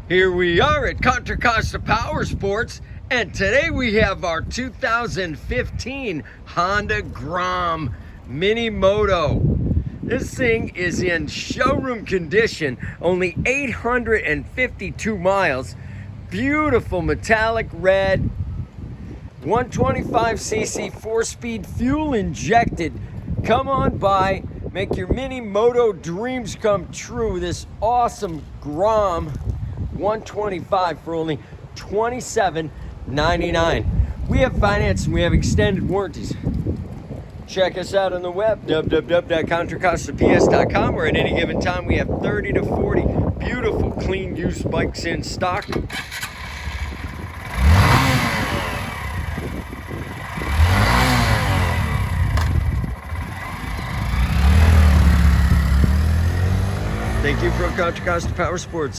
Here we are at Contra Costa Powersports, and today we have our 2015 Honda Grom minimoto. This thing is in showroom condition, only 852 miles. Beautiful metallic red, 125cc 4-speed fuel injected. Come on by, make your minimoto dreams come true. This awesome Grom 125 for only $27.99. We have finance and we have extended warranties. Check us out on the web, www.contracostaps.com, where at any given time we have 30 to 40 beautiful clean used bikes in stock. Thank you from Contra Costa Powersports.